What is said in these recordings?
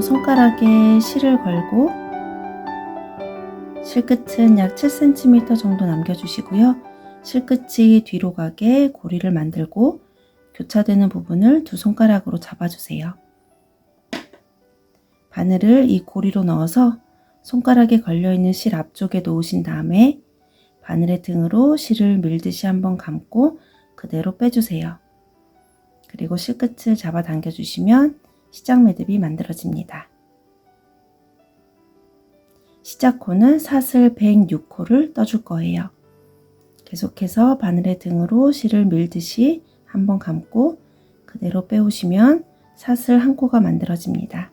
손가락에 실을 걸고 실끝은 약 7cm 정도 남겨주시고요. 실끝이 뒤로 가게 고리를 만들고 교차되는 부분을 두 손가락으로 잡아주세요. 바늘을 이 고리로 넣어서 손가락에 걸려있는 실 앞쪽에 놓으신 다음에 바늘의 등으로 실을 밀듯이 한번 감고 그대로 빼주세요. 그리고 실끝을 잡아 당겨주시면 시작 매듭이 만들어집니다. 시작코는 사슬 106코를 떠줄 거예요. 계속해서 바늘의 등으로 실을 밀듯이 한번 감고 그대로 빼오시면 사슬 1코가 만들어집니다.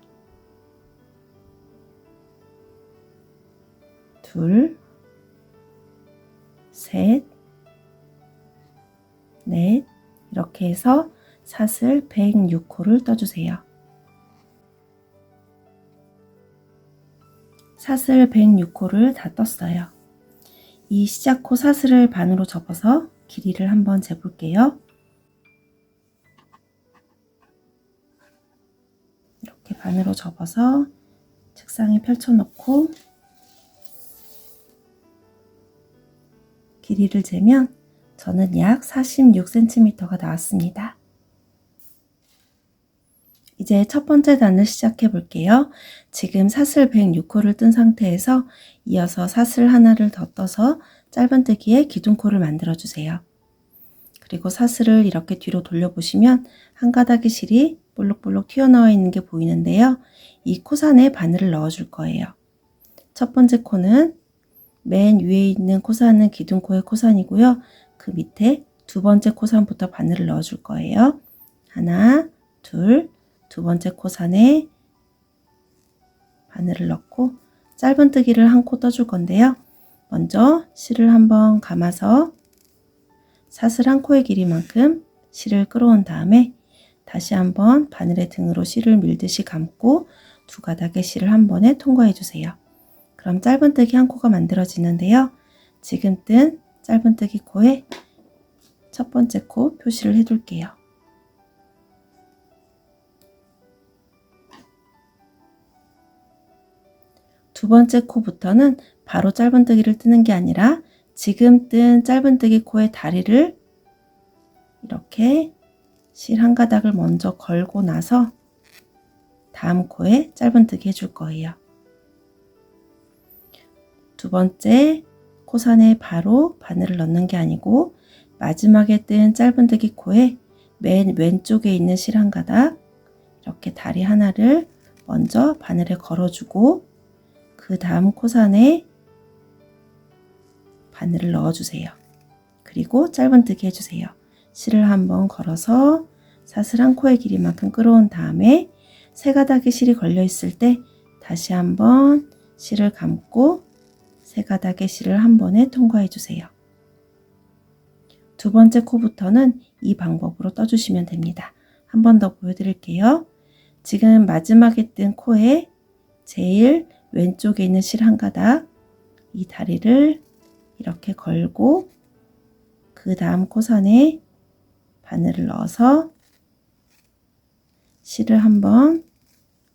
둘, 셋, 넷, 이렇게 해서 사슬 106코를 떠주세요. 사슬 106코를 다 떴어요. 이 시작코 사슬을 반으로 접어서 길이를 한번 재볼게요. 이렇게 반으로 접어서 책상에 펼쳐놓고 길이를 재면 저는 약 46cm가 나왔습니다. 이제 첫 번째 단을 시작해 볼게요. 지금 사슬 106코를 뜬 상태에서 이어서 사슬 하나를 더 떠서 짧은뜨기에 기둥코를 만들어 주세요. 그리고 사슬을 이렇게 뒤로 돌려보시면 한 가닥의 실이 볼록볼록 튀어나와 있는 게 보이는데요. 이 코산에 바늘을 넣어 줄 거예요. 첫 번째 코는 맨 위에 있는 코산은 기둥코의 코산이고요. 그 밑에 두 번째 코산부터 바늘을 넣어 줄 거예요. 하나, 둘, 두 번째 코산에 바늘을 넣고 짧은뜨기를 한 코 떠줄 건데요. 먼저 실을 한번 감아서 사슬 한 코의 길이만큼 실을 끌어온 다음에 다시 한번 바늘의 등으로 실을 밀듯이 감고 두 가닥의 실을 한 번에 통과해 주세요. 그럼 짧은뜨기 한 코가 만들어지는데요. 지금 뜬 짧은뜨기 코에 첫 번째 코 표시를 해 둘게요. 두 번째 코부터는 바로 짧은뜨기를 뜨는 게 아니라 지금 뜬 짧은뜨기 코의 다리를 이렇게 실 한 가닥을 먼저 걸고 나서 다음 코에 짧은뜨기 해줄 거예요. 두 번째 코산에 바로 바늘을 넣는 게 아니고 마지막에 뜬 짧은뜨기 코에 맨 왼쪽에 있는 실 한 가닥 이렇게 다리 하나를 먼저 바늘에 걸어주고 그 다음 코산에 바늘을 넣어주세요. 그리고 짧은뜨기 해주세요. 실을 한번 걸어서 사슬 한 코의 길이만큼 끌어온 다음에 세 가닥의 실이 걸려 있을 때 다시 한번 실을 감고 세 가닥의 실을 한 번에 통과해 주세요. 두 번째 코부터는 이 방법으로 떠주시면 됩니다. 한 번 더 보여드릴게요. 지금 마지막에 뜬 코에 제일 왼쪽에 있는 실 한 가닥 이 다리를 이렇게 걸고 그 다음 코산에 바늘을 넣어서 실을 한번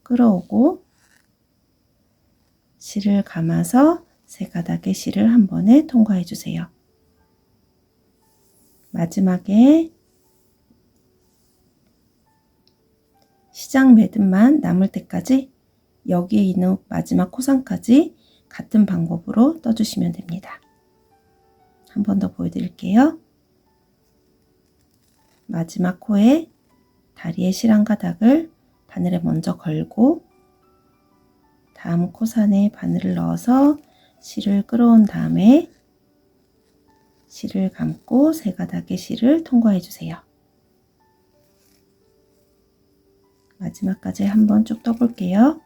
끌어오고 실을 감아서 세 가닥의 실을 한 번에 통과해 주세요. 마지막에 시작 매듭만 남을 때까지 여기에 있는 마지막 코산까지 같은 방법으로 떠주시면 됩니다. 한 번 더 보여드릴게요. 마지막 코에 다리에 실 한 가닥을 바늘에 먼저 걸고 다음 코산에 바늘을 넣어서 실을 끌어온 다음에 실을 감고 세 가닥의 실을 통과해 주세요. 마지막까지 한번 쭉 떠볼게요.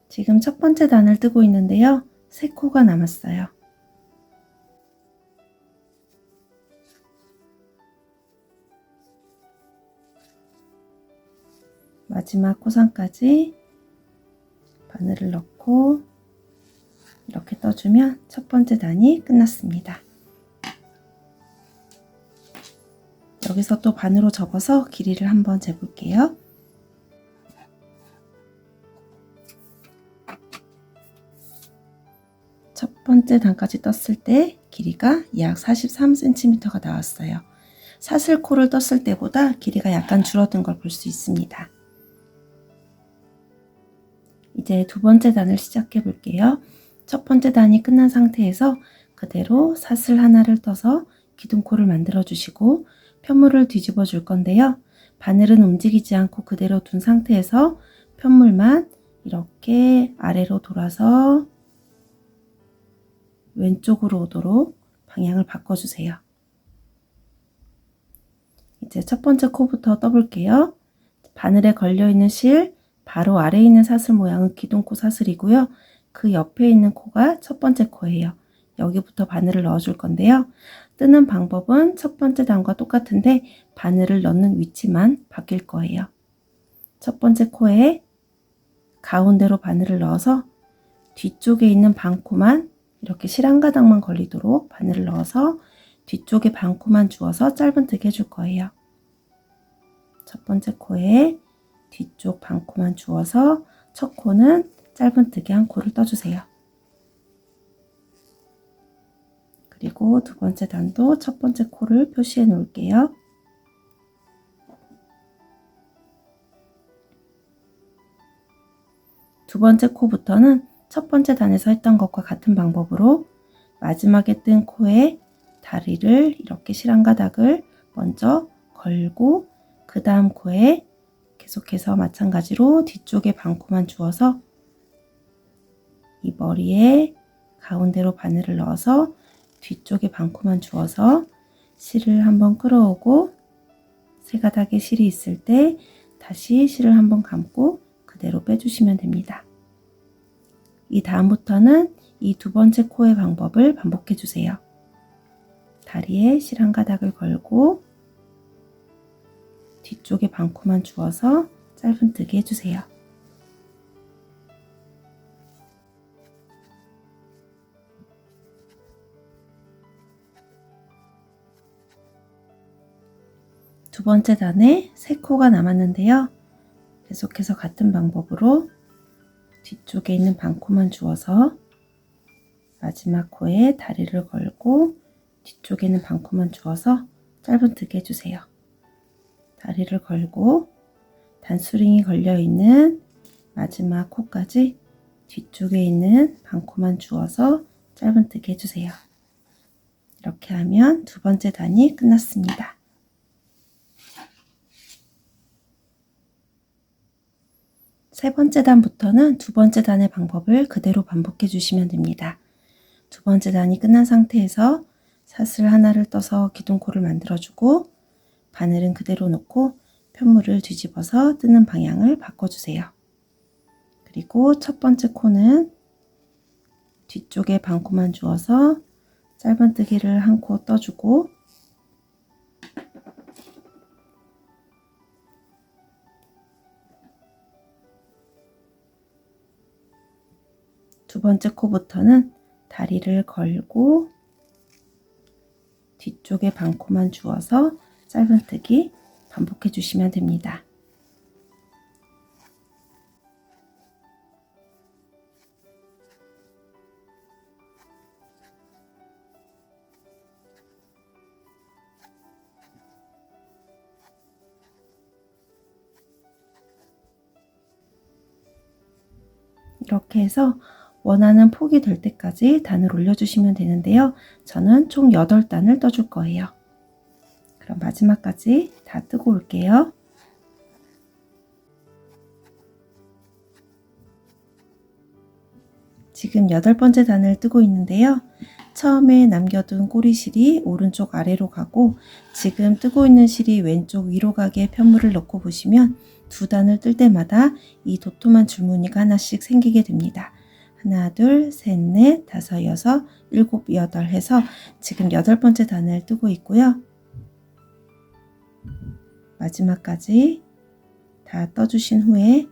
지금 첫 번째 단을 뜨고 있는데요. 세 코가 남았어요. 마지막 코상까지 바늘을 넣고 이렇게 떠주면 첫 번째 단이 끝났습니다. 여기서 또 반으로 접어서 길이를 한번 재볼게요. 첫 번째 단까지 떴을 때 길이가 약 43cm가 나왔어요. 사슬코를 떴을 때보다 길이가 약간 줄어든 걸 볼 수 있습니다. 이제 두 번째 단을 시작해 볼게요. 첫 번째 단이 끝난 상태에서 그대로 사슬 하나를 떠서 기둥코를 만들어 주시고 편물을 뒤집어 줄 건데요. 바늘은 움직이지 않고 그대로 둔 상태에서 편물만 이렇게 아래로 돌아서 왼쪽으로 오도록 방향을 바꿔주세요. 이제 첫 번째 코부터 떠볼게요. 바늘에 걸려있는 실 바로 아래에 있는 사슬 모양은 기둥코 사슬이고요. 그 옆에 있는 코가 첫 번째 코예요. 여기부터 바늘을 넣어줄 건데요. 뜨는 방법은 첫 번째 단과 똑같은데 바늘을 넣는 위치만 바뀔 거예요. 첫 번째 코에 가운데로 바늘을 넣어서 뒤쪽에 있는 반코만 이렇게 실 한 가닥만 걸리도록 바늘을 넣어서 뒤쪽에 반코만 주어서 짧은뜨기 해줄 거예요. 첫 번째 코에 뒤쪽 반코만 주어서 첫 코는 짧은뜨기 한 코를 떠주세요. 그리고 두 번째 단도 첫 번째 코를 표시해 놓을게요. 두 번째 코부터는 첫 번째 단에서 했던 것과 같은 방법으로 마지막에 뜬 코에 다리를 이렇게 실 한 가닥을 먼저 걸고 그 다음 코에 계속해서 마찬가지로 뒤쪽에 반코만 주어서 이 머리에 가운데로 바늘을 넣어서 뒤쪽에 반코만 주어서 실을 한번 끌어오고 세 가닥의 실이 있을 때 다시 실을 한번 감고 그대로 빼주시면 됩니다. 이 다음부터는 이 두 번째 코의 방법을 반복해 주세요. 다리에 실 한 가닥을 걸고 뒤쪽에 반코만 주어서 짧은뜨기 해주세요. 두 번째 단에 세 코가 남았는데요. 계속해서 같은 방법으로 뒤쪽에 있는 반코만 주어서 마지막 코에 다리를 걸고 뒤쪽에 있는 반코만 주어서 짧은뜨기 해주세요. 다리를 걸고 단수링이 걸려있는 마지막 코까지 뒤쪽에 있는 반코만 주어서 짧은뜨기 해주세요. 이렇게 하면 두 번째 단이 끝났습니다. 세 번째 단부터는 두 번째 단의 방법을 그대로 반복해 주시면 됩니다. 두 번째 단이 끝난 상태에서 사슬 하나를 떠서 기둥코를 만들어주고 바늘은 그대로 놓고 편물을 뒤집어서 뜨는 방향을 바꿔주세요. 그리고 첫 번째 코는 뒤쪽에 반코만 주어서 짧은뜨기를 한 코 떠주고 두 번째 코부터는 다리를 걸고 뒤쪽에 반코만 주어서 짧은뜨기 반복해 주시면 됩니다. 이렇게 해서 원하는 폭이 될 때까지 단을 올려주시면 되는데요. 저는 총 8단을 떠줄 거예요. 그럼 마지막까지 다 뜨고 올게요. 지금 8번째 단을 뜨고 있는데요. 처음에 남겨둔 꼬리실이 오른쪽 아래로 가고 지금 뜨고 있는 실이 왼쪽 위로 가게 편물을 넣고 보시면 두 단을 뜰 때마다 이 도톰한 줄무늬가 하나씩 생기게 됩니다. 하나, 둘, 셋, 넷, 다섯, 여섯, 일곱, 여덟 해서 지금 8번째 단을 뜨고 있고요. 마지막까지 다 떠주신 후에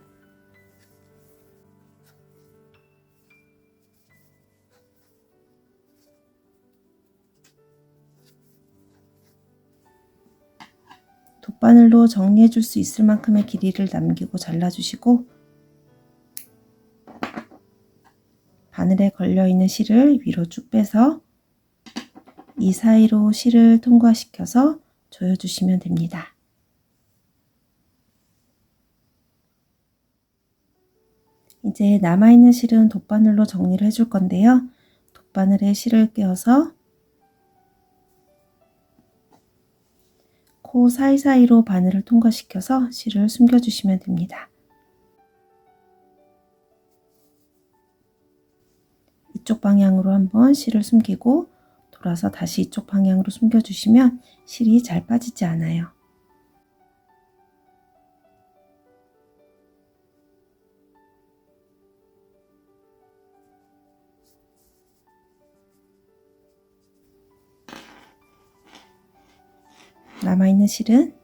돗바늘로 정리해 줄 수 있을 만큼의 길이를 남기고 잘라주시고 바늘에 걸려있는 실을 위로 쭉 빼서 이 사이로 실을 통과시켜서 조여주시면 됩니다. 이제 남아있는 실은 돗바늘로 정리를 해줄 건데요. 돗바늘에 실을 끼워서 코 사이사이로 바늘을 통과시켜서 실을 숨겨주시면 됩니다. 이쪽 방향으로 한번 실을 숨기고 돌아서 다시 이쪽 방향으로 숨겨주시면 실이 잘 빠지지 않아요. 남아있는 실은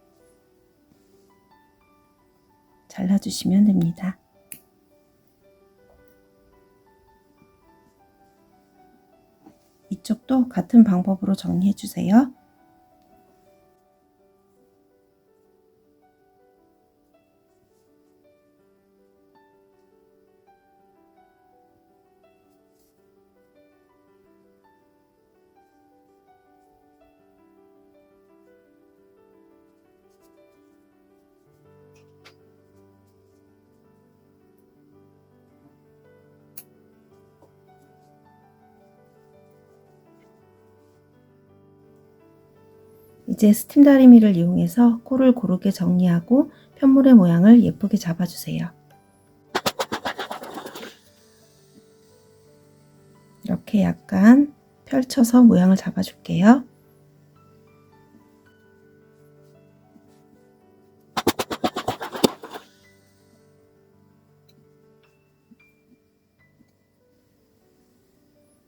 잘라주시면 됩니다. 이쪽도 같은 방법으로 정리해 주세요. 이제 스팀 다리미를 이용해서 코를 고르게 정리하고 편물의 모양을 예쁘게 잡아주세요. 이렇게 약간 펼쳐서 모양을 잡아줄게요.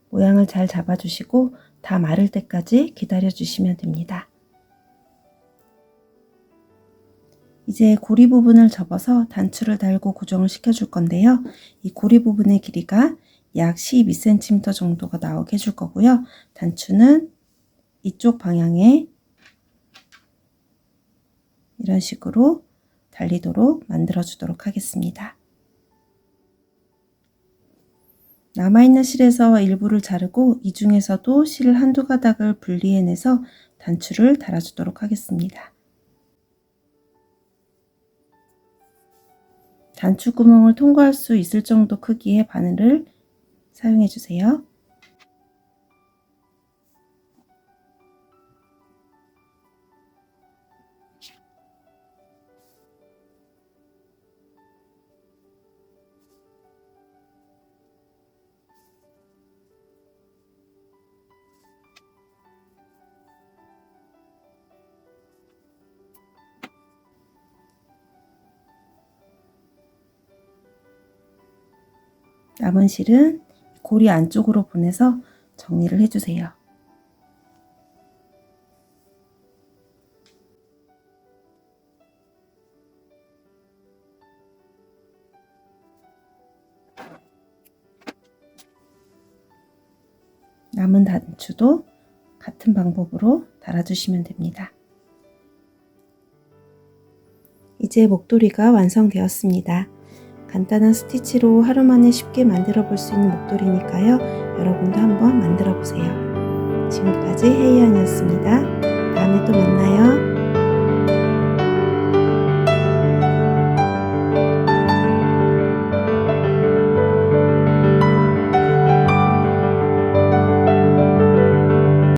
모양을 잘 잡아주시고 다 마를 때까지 기다려주시면 됩니다. 이제 고리 부분을 접어서 단추를 달고 고정을 시켜줄 건데요. 이 고리 부분의 길이가 약 12cm 정도가 나오게 해줄 거고요. 단추는 이쪽 방향에 이런 식으로 달리도록 만들어 주도록 하겠습니다. 남아있는 실에서 일부를 자르고 이 중에서도 실 한두 가닥을 분리해내서 단추를 달아주도록 하겠습니다. 단추 구멍을 통과할 수 있을 정도 크기의 바늘을 사용해 주세요. 남은 실은 고리 안쪽으로 보내서 정리를 해주세요. 남은 단추도 같은 방법으로 달아주시면 됩니다. 이제 목도리가 완성되었습니다. 간단한 스티치로 하루 만에 쉽게 만들어 볼 수 있는 목도리니까요. 여러분도 한번 만들어 보세요. 지금까지 헤이안이었습니다. 다음에 또 만나요.